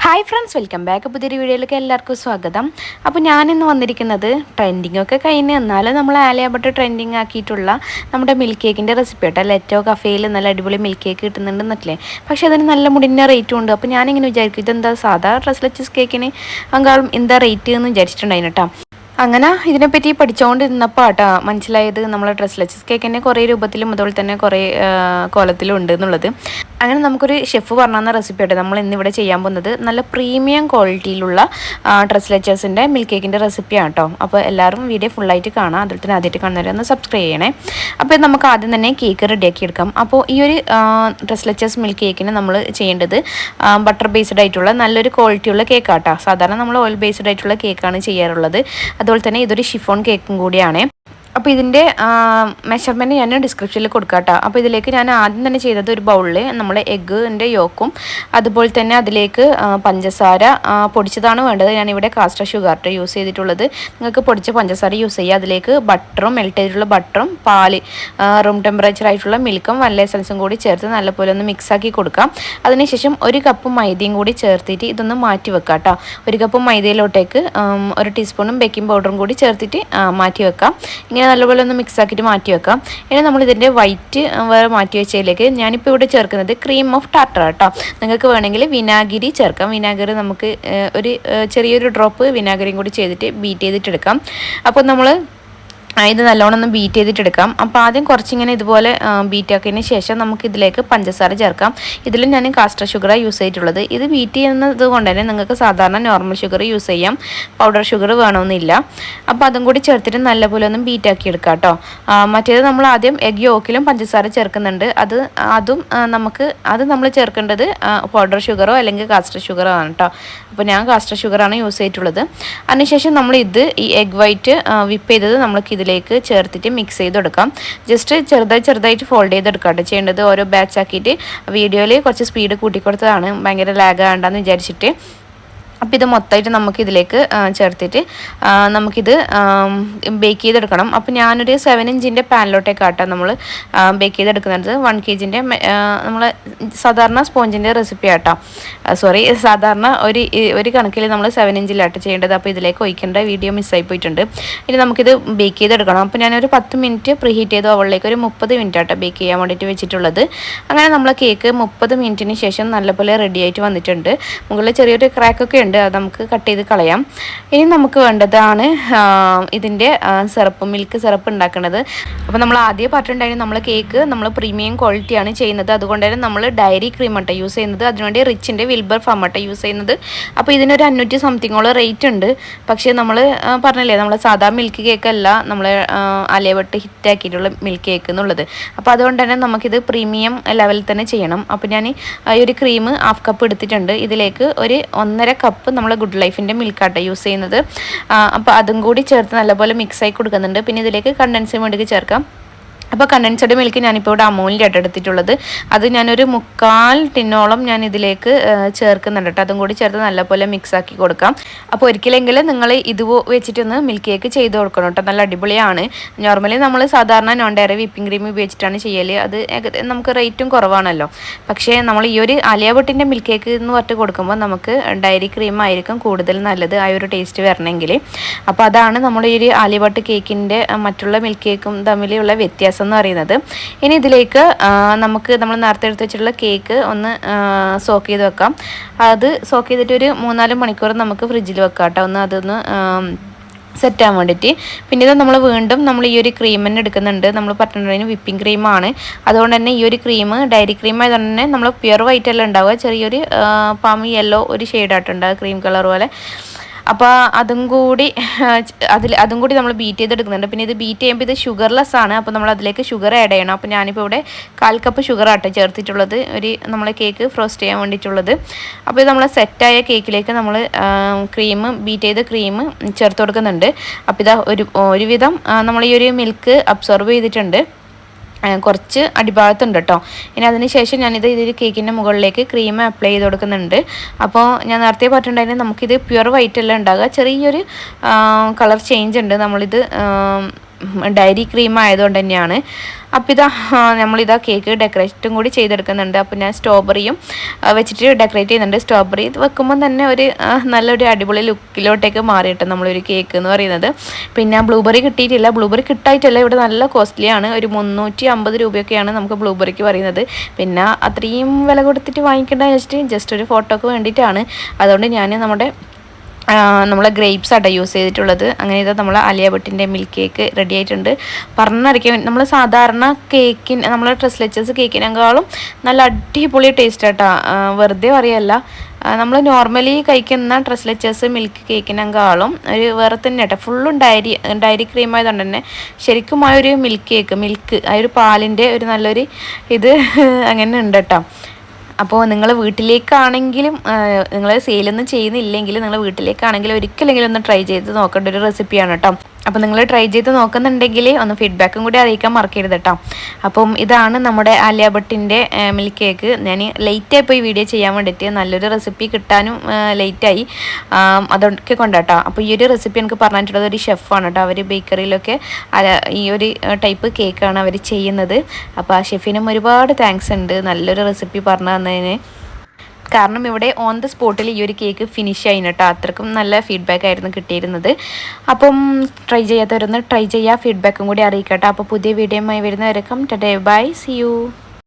Hi friends, welcome back. പുതിയൊരു വീഡിയോയിലേക്ക് എല്ലാവർക്കും സ്വാഗതം. അപ്പോൾ ഞാനിന്ന് വന്നിരിക്കുന്നത് ട്രെൻഡിങ് ഒക്കെ കഴിഞ്ഞ് എന്നാലും നമ്മൾ ആലിയ ഭട്ട് ട്രെൻഡിങ് ആക്കിയിട്ടുള്ള നമ്മുടെ മിൽക്ക് കേക്കിൻ്റെ റെസിപ്പി കേട്ടോ. ലെറ്റോ കഫേയിൽ നല്ല അടിപൊളി മിൽക്ക് കേക്ക് കിട്ടുന്നുണ്ടെന്നല്ലേ. പക്ഷേ അതിന് നല്ല മുടിഞ്ഞ റേറ്റും ഉണ്ട്. അപ്പോൾ ഞാനിങ്ങനെ വിചാരിക്കും ഇതെന്താ സാധാ ഡ്രസ്ലെച്ചസ് കേക്കിന് അങ്ങാളും എന്താ റേറ്റ് എന്ന് വിചാരിച്ചിട്ടുണ്ടായിരുന്നു കേട്ടോ. അങ്ങനെ ഇതിനെപ്പറ്റി പഠിച്ചുകൊണ്ടിരുന്നപ്പോൾ ആട്ടോ മനസ്സിലായത് നമ്മളെ ഡ്രസ്ലെച്ചസ് കേക്കിൻ്റെ കുറേ രൂപത്തിലും അതുപോലെ തന്നെ കുറേ കോലത്തിലും ഉണ്ട് എന്നുള്ളത്. അങ്ങനെ നമുക്കൊരു ഷെഫ് പറഞ്ഞ റെസിപ്പി ആയിട്ട് നമ്മൾ ഇന്നിവിടെ ചെയ്യാൻ പോകുന്നത് നല്ല പ്രീമിയം ക്വാളിറ്റിയിലുള്ള ഡ്രസ്ലെച്ചേഴ്സിൻ്റെ മിൽക്ക് കേക്കിൻ്റെ റെസിപ്പിയാണ് കേട്ടോ. അപ്പോൾ എല്ലാവരും വീഡിയോ ഫുള്ളായിട്ട് കാണാം. അതുപോലെ തന്നെ ആദ്യമായിട്ട് കാണുന്നവരെ ഒന്ന് സബ്സ്ക്രൈബ് ചെയ്യണേ. അപ്പോൾ നമുക്ക് ആദ്യം തന്നെ കേക്ക് റെഡിയാക്കി എടുക്കാം. അപ്പോൾ ഈ ഒരു ഡ്രസ്ലെച്ചേഴ്സ് മിൽക്ക് കേക്കിന് നമ്മൾ ചെയ്യേണ്ടത് ബട്ടർ ബേസ്ഡ് ആയിട്ടുള്ള നല്ലൊരു ക്വാളിറ്റിയുള്ള കേക്കാട്ടോ. സാധാരണ നമ്മൾ ഓയിൽ ബേസ്ഡ് ആയിട്ടുള്ള കേക്കാണ് ചെയ്യാറുള്ളത്. അതുപോലെ തന്നെ ഇതൊരു ഷിഫോൺ കേക്കും കൂടിയാണ്. അപ്പോൾ ഇതിൻ്റെ മെഷർമെൻറ്റ് ഞാൻ ഡിസ്ക്രിപ്ഷനിൽ കൊടുക്കാം കേട്ടോ. അപ്പോൾ ഇതിലേക്ക് ഞാൻ ആദ്യം തന്നെ ചെയ്തത് ഒരു ബൗളിൽ നമ്മൾ എഗ്ഗിൻ്റെ യോക്കും അതുപോലെ തന്നെ അതിലേക്ക് പഞ്ചസാര പൊടിച്ചതാണ് വേണ്ടത്. ഞാനിവിടെ കാസ്റ്റർ ഷുഗർ യൂസ് ചെയ്തിട്ടുള്ളത്. നിങ്ങൾക്ക് പൊടിച്ച പഞ്ചസാര യൂസ് ചെയ്യുക. അതിലേക്ക് ബട്ടറും മെൽറ്റ് ചെയ്തിട്ടുള്ള ബട്ടറും പാല് റൂം ടെമ്പറേച്ചർ ആയിട്ടുള്ള മിൽക്കും വല്ല എസൻസും കൂടി ചേർത്ത് നല്ലപോലെ ഒന്ന് മിക്സാക്കി കൊടുക്കാം. അതിനുശേഷം ഒരു കപ്പ് മൈദയും കൂടി ചേർത്തിട്ട് ഇതൊന്ന് മാറ്റി വെക്കാം കേട്ടോ. ഒരു കപ്പ് മൈദയിലോട്ടേക്ക് ഒരു ടീസ്പൂണും ബേക്കിംഗ് പൗഡറും കൂടി ചേർത്തിട്ട് മാറ്റി വെക്കാം. ഇങ്ങനെ നല്ലപോലെ ഒന്ന് മിക്സ് ആക്കിയിട്ട് മാറ്റി വെക്കാം. ഇനി നമ്മൾ ഇതിൻ്റെ വൈറ്റ് വേറെ മാറ്റി വെച്ചതിലേക്ക് ഞാനിപ്പോൾ ഇവിടെ ചേർക്കുന്നത് ക്രീം ഓഫ് ടാർട്ടർ കേട്ടോ. നിങ്ങൾക്ക് വേണമെങ്കിൽ വിനാഗിരി ചേർക്കാം. വിനാഗിരി നമുക്ക് ഒരു ചെറിയൊരു ഡ്രോപ്പ് വിനാഗിരിയും കൂടി ചെയ്തിട്ട് ബീറ്റ് ചെയ്തിട്ടെടുക്കാം. അപ്പോൾ നമ്മൾ ഇത് നല്ലോണം ഒന്ന് ബീറ്റ് ചെയ്തിട്ടെടുക്കാം. അപ്പോൾ ആദ്യം കുറച്ചിങ്ങനെ ഇതുപോലെ ബീറ്റ് ആക്കിയതിന് ശേഷം നമുക്ക് ഇതിലേക്ക് പഞ്ചസാര ചേർക്കാം. ഇതിൽ ഞാൻ കാസ്റ്റർ ഷുഗറാണ് യൂസ് ചെയ്തിട്ടുള്ളത്. ഇത് ബീറ്റ് ചെയ്യുന്നത് കൊണ്ട് തന്നെ നിങ്ങൾക്ക് സാധാരണ നോർമൽ ഷുഗർ യൂസ് ചെയ്യാം. പൗഡർ ഷുഗർ വേണമെന്നില്ല. അപ്പോൾ അതും കൂടി ചേർത്തിട്ട് നല്ലപോലെ ഒന്ന് ബീറ്റ് ആക്കി എടുക്കാം കേട്ടോ. മറ്റേത് നമ്മൾ ആദ്യം എഗ് യോക്കിലും പഞ്ചസാര ചേർക്കുന്നുണ്ട്. അത് നമ്മൾ ചേർക്കേണ്ടത് പൗഡർ ഷുഗറോ അല്ലെങ്കിൽ കാസ്റ്റർ ഷുഗറോ ആണ് കേട്ടോ. അപ്പോൾ ഞാൻ കാസ്റ്റർ ഷുഗറാണ് യൂസ് ചെയ്തിട്ടുള്ളത്. അതിനുശേഷം നമ്മൾ ഈ എഗ് വൈറ്റ് വിപ്പ് ചെയ്തത് നമ്മൾക്ക് ഇതിലേക്ക് ചേർത്തിട്ട് മിക്സ് ചെയ്തെടുക്കാം. ജസ്റ്റ് ചെറുതായിട്ട് ഫോൾഡ് ചെയ്തെടുക്കാം കേട്ടോ ചെയ്യേണ്ടത്. ഓരോ ബാച്ച് ആക്കിയിട്ട് വീഡിയോയിൽ കുറച്ച് സ്പീഡ് കൂട്ടിക്കൊടുത്തതാണ്, ഭയങ്കര ലാഗ് ആണ്ടെന്ന് വിചാരിച്ചിട്ട്. അപ്പോൾ ഇത് മൊത്തമായിട്ട് നമുക്കിതിലേക്ക് ചേർത്തിട്ട് നമുക്കിത് ബേക്ക് ചെയ്തെടുക്കണം. അപ്പോൾ ഞാനൊരു 7 ഇഞ്ചിൻ്റെ പാനിലോട്ടേക്കാട്ടോ നമ്മൾ ബേക്ക് ചെയ്തെടുക്കുന്നത്. 1 kg നമ്മൾ സാധാരണ സ്പോഞ്ചിൻ്റെ റെസിപ്പി ആട്ടോ. സാധാരണ ഒരു കണക്കിൽ നമ്മൾ 7 ഇഞ്ചിലാട്ടോ ചെയ്യേണ്ടത്. അപ്പോൾ ഇതിലേക്ക് ഒഴിക്കേണ്ട വീഡിയോ മിസ്സായി പോയിട്ടുണ്ട്. ഇനി നമുക്കിത് ബേക്ക് ചെയ്തെടുക്കണം. അപ്പോൾ ഞാനൊരു 10 മിനിറ്റ് പ്രീ ഹീറ്റ് ചെയ്തു അവളിലേക്ക് ഒരു 30 മിനിറ്റ് ആട്ടോ ബേക്ക് ചെയ്യാൻ വേണ്ടിയിട്ട് വെച്ചിട്ടുള്ളത്. അങ്ങനെ നമ്മൾ കേക്ക് 30 മിനിറ്റിന് ശേഷം നല്ലപോലെ റെഡി ആയിട്ട് വന്നിട്ടുണ്ട്. മുകളിൽ ചെറിയൊരു ക്രാക്കൊക്കെ ഉണ്ട്, അത് നമുക്ക് കട്ട് ചെയ്ത് കളയാം. ഇനി നമുക്ക് വേണ്ടതാണ് ഇതിൻ്റെ മിൽക്ക് സിറപ്പ് ഉണ്ടാക്കുന്നത്. അപ്പോൾ നമ്മൾ ആദ്യം പറഞ്ഞിട്ടുണ്ടായിരുന്നു നമ്മൾ കേക്ക് നമ്മൾ പ്രീമിയം ക്വാളിറ്റിയാണ് ചെയ്യുന്നത്. അതുകൊണ്ട് തന്നെ നമ്മൾ ഡയറി ക്രീം ആട്ടോ യൂസ് ചെയ്യുന്നത്. അതിനുവേണ്ടി റിച്ചിൻ്റെ വിൽബർ ഫാം ആട്ടോ യൂസ് ചെയ്യുന്നത്. അപ്പോൾ ഇതിനൊരു 500 സംതിങ്ങോളം റേറ്റ് ഉണ്ട്. പക്ഷേ നമ്മൾ പറഞ്ഞില്ലേ നമ്മൾ സാധാ മിൽക്ക് കേക്കല്ല നമ്മൾ ആലിയ ഭട്ട് ഹിറ്റാക്കിയിട്ടുള്ള മിൽക്ക് കേക്ക് എന്നുള്ളത്. അപ്പോൾ അതുകൊണ്ട് തന്നെ നമുക്കിത് പ്രീമിയം ലെവലിൽ തന്നെ ചെയ്യണം. അപ്പോൾ ഞാൻ ഈ ഒരു ക്രീം 1/2 കപ്പ് എടുത്തിട്ടുണ്ട്. ഇതിലേക്ക് ഒരു 1.5 കപ്പ് നമ്മൾ ഗുഡ് ലൈഫിൻ്റെ മിൽക്കാട്ടോ യൂസ് ചെയ്യുന്നത്. അപ്പോൾ അതും കൂടി ചേർത്ത് നല്ലപോലെ മിക്സായി കൊടുക്കുന്നുണ്ട്. പിന്നെ ഇതിലേക്ക് കണ്ടൻസ് വേണ്ടി ചേർക്കാം. അപ്പോൾ കണ്ടൻസ്ഡ് മിൽക്ക് ഞാനിപ്പോൾ ഇവിടെ അമൂലിൻ്റെ ആയിട്ട് എടുത്തിട്ടുള്ളത്. അത് ഞാനൊരു 3/4 ടിന്നോളം ഞാൻ ഇതിലേക്ക് ചേർക്കുന്നുണ്ട് കേട്ടോ. അതും കൂടി ചേർത്ത് നല്ലപോലെ മിക്സാക്കി കൊടുക്കാം. അപ്പോൾ ഒരിക്കലെങ്കിലും നിങ്ങൾ ഇത് വെച്ചിട്ടൊന്ന് മിൽക്ക് കേക്ക് ചെയ്ത് കൊടുക്കണം കേട്ടോ. നല്ല അടിപൊളിയാണ്. നോർമലി നമ്മൾ സാധാരണ നോൺ ഡയറി വിപ്പിംഗ് ക്രീം ഉപയോഗിച്ചിട്ടാണ് ചെയ്യൽ. അത് നമുക്ക് റേറ്റും കുറവാണല്ലോ. പക്ഷേ നമ്മൾ ഈ ഒരു ആലിയ ഭട്ടിൻ്റെ മിൽക്ക് കേക്ക് എന്ന് പറഞ്ഞിട്ട് കൊടുക്കുമ്പോൾ നമുക്ക് ഡയറി ക്രീം ആയിരിക്കും കൂടുതൽ നല്ലത് ആ ഒരു ടേസ്റ്റ് വരണമെങ്കിൽ. അപ്പോൾ അതാണ് നമ്മൾ ഈ ഒരു ആലിയ ഭട്ട് കേക്കിൻ്റെ മറ്റുള്ള മിൽക്ക് കേക്കും തമ്മിലുള്ള വ്യത്യാസം എന്ന് പറയുന്നത്. ഇനി ഇതിലേക്ക് നമ്മൾ നേരത്തെ എടുത്ത് വെച്ചിട്ടുള്ള കേക്ക് ഒന്ന് സോക്ക് ചെയ്ത് വെക്കാം. അത് സോക്ക് ചെയ്തിട്ട് ഒരു 3-4 മണിക്കൂർ നമുക്ക് ഫ്രിഡ്ജിൽ വെക്കാം കേട്ടോ. അതൊന്ന് സെറ്റ് ആവാൻ വേണ്ടിയിട്ട്. പിന്നെ ഇത് നമ്മൾ ഈ ഒരു ക്രീം തന്നെ എടുക്കുന്നുണ്ട്. നമ്മൾ പറഞ്ഞിട്ടുണ്ടെങ്കിൽ വിപ്പിംഗ് ക്രീമാണ്. അതുകൊണ്ട് തന്നെ ഈ ഒരു ക്രീം ഡയറി ക്രീം ആയതുകൊണ്ട് തന്നെ നമ്മൾ പ്യുർ വൈറ്റ് അല്ല ഉണ്ടാവുക, ചെറിയൊരു പാം യെല്ലോ ഒരു ഷെയ്ഡായിട്ടുണ്ടാവുക, ക്രീം കളർ പോലെ. അപ്പോൾ അതും കൂടി നമ്മൾ ബീറ്റ് ചെയ്തെടുക്കുന്നുണ്ട്. പിന്നെ ഇത് ബീറ്റ് ചെയ്യുമ്പോൾ ഇത് ഷുഗർലെസ് ആണ്. അപ്പോൾ നമ്മൾ അതിലേക്ക് ഷുഗർ ആഡ് ചെയ്യണം. അപ്പോൾ ഞാനിപ്പോൾ ഇവിടെ 1/4 കപ്പ് ഷുഗർ ആട്ടോ ചേർത്തിട്ടുള്ളത്, നമ്മളെ കേക്ക് ഫ്രോസ്റ്റ് ചെയ്യാൻ വേണ്ടിയിട്ടുള്ളത്. അപ്പോൾ ഇത് നമ്മൾ സെറ്റായ കേക്കിലേക്ക് നമ്മൾ ബീറ്റ് ചെയ്ത ക്രീം ചേർത്ത് കൊടുക്കുന്നുണ്ട്. അപ്പോൾ ഇതാ ഒരുവിധം നമ്മൾ ഈ ഒരു മിൽക്ക് അബ്സോർബ് ചെയ്തിട്ടുണ്ട്. കുറച്ച് അടിഭാഗത്തുണ്ട് കേട്ടോ. ഇനി അതിന് ശേഷം ഞാനിത് കേക്കിൻ്റെ മുകളിലേക്ക് ക്രീം അപ്ലൈ ചെയ്ത് കൊടുക്കുന്നുണ്ട്. അപ്പോൾ ഞാൻ നേരത്തെ പറഞ്ഞിട്ടുണ്ടായിരുന്നു നമുക്കിത് പ്യുർ വൈറ്റ് അല്ല ഉണ്ടാകുക, ചെറിയൊരു കളർ ചേഞ്ച് ഉണ്ട്. നമ്മളിത് ഡയറി ക്രീം ആയതുകൊണ്ട് തന്നെയാണ്. അപ്പോൾ ഇതാ നമ്മളിതാ കേക്ക് ഡെക്കറേറ്റും കൂടി ചെയ്തെടുക്കുന്നുണ്ട്. അപ്പോൾ ഞാൻ സ്ട്രോബെറിയും വെച്ചിട്ട് ഡെക്കറേറ്റ് ചെയ്യുന്നുണ്ട്. സ്ട്രോബെറി വെക്കുമ്പോൾ തന്നെ ഒരു നല്ലൊരു അടിപൊളി ലുക്കിലോട്ടേക്ക് മാറിയിട്ട് നമ്മളൊരു കേക്ക് എന്ന് പറയുന്നത്. പിന്നെ ബ്ലൂബെറി കിട്ടിയിട്ടില്ല. ബ്ലൂബെറി കിട്ടായിട്ടല്ല, ഇവിടെ നല്ല കോസ്റ്റ്ലിയാണ്. ഒരു 350 രൂപയൊക്കെയാണ് നമുക്ക് ബ്ലൂബെറിക്ക് പറയുന്നത്. പിന്നെ അത്രയും വില കൊടുത്തിട്ട് വാങ്ങിക്കേണ്ട വെച്ചിട്ട് ജസ്റ്റ് ഒരു ഫോട്ടോക്ക് വേണ്ടിയിട്ടാണ്. അതുകൊണ്ട് ഞാൻ നമ്മളെ ഗ്രേപ്സ് ആട്ടോ യൂസ് ചെയ്തിട്ടുള്ളത്. അങ്ങനെ ഇത് നമ്മൾ ആലിയ ഭട്ടിൻ്റെ മിൽക്ക് കേക്ക് റെഡി ആയിട്ടുണ്ട്. പറഞ്ഞറിയിക്കാൻ നമ്മൾ സാധാരണ കേക്കിന് നമ്മളെ ട്രസ്ലെച്ചസ് കേക്കിനേക്കാളും നല്ല അടിപൊളി ടേസ്റ്റ് ആട്ടോ, വെറുതെ പറയല്ല. നമ്മൾ നോർമലി കഴിക്കുന്ന ട്രസ്ലെച്ചസ് മിൽക്ക് കേക്കിനേക്കാളും ഒരു വേറെ തന്നെ കേട്ടോ. ഫുള്ളും ഡയറി ക്രീം ആയതുകൊണ്ട് തന്നെ ശരിക്കും ആ ഒരു മിൽക്ക് ആ ഒരു പാലിൻ്റെ ഒരു നല്ലൊരു ഇത് അങ്ങനെ ഉണ്ട് കേട്ടോ. അപ്പോൾ നിങ്ങൾ വീട്ടിലേക്കാണെങ്കിലും നിങ്ങൾ സെയിലൊന്നും ചെയ്യുന്നില്ലെങ്കിൽ നിങ്ങൾ വീട്ടിലേക്കാണെങ്കിലും ഒരിക്കലെങ്കിലും ഒന്ന് ട്രൈ ചെയ്ത് നോക്കേണ്ട ഒരു റെസിപ്പിയാണ് കേട്ടോ. അപ്പോൾ നിങ്ങൾ ട്രൈ ചെയ്ത് നോക്കുന്നുണ്ടെങ്കിൽ ഒന്ന് ഫീഡ്ബാക്കും കൂടി അറിയിക്കാൻ മറക്കരുത് കേട്ടോ. അപ്പം ഇതാണ് നമ്മുടെ ആലിയ ഭട്ടിൻ്റെ മിൽക്ക് കേക്ക്. ഞാൻ ലേറ്റായി പോയി വീഡിയോ ചെയ്യാൻ വേണ്ടിയിട്ട്, നല്ലൊരു റെസിപ്പി കിട്ടാനും ലേറ്റായി, അതൊക്കെ കൊണ്ടാട്ടോ. അപ്പോൾ ഈ ഒരു റെസിപ്പി എനിക്ക് പറഞ്ഞിട്ടുള്ളത് ഒരു ഷെഫാണ് കേട്ടോ. അവർ ബേക്കറിയിലൊക്കെ ഈ ഒരു ടൈപ്പ് കേക്കാണ് അവർ ചെയ്യുന്നത്. അപ്പോൾ ആ ഷെഫിനും ഒരുപാട് താങ്ക്സ് ഉണ്ട് നല്ലൊരു റെസിപ്പി പറഞ്ഞു തന്നതിന്. കാരണം ഇവിടെ ഓൺ ദ സ്പോട്ടിൽ ഈ ഒരു കേക്ക് ഫിനിഷ് ആയിന് കേട്ടോ. അത്രക്കും നല്ല ഫീഡ്ബാക്ക് ആയിരുന്നു കിട്ടിയിരുന്നത്. അപ്പം ട്രൈ ചെയ്യാത്തവരൊന്ന് ട്രൈ ചെയ്യുക, ഫീഡ്ബാക്കും കൂടി അറിയിക്കട്ടോ. അപ്പോൾ പുതിയ വീഡിയോയുമായി വരുന്നവരൊക്കെ ബൈ, സി യു.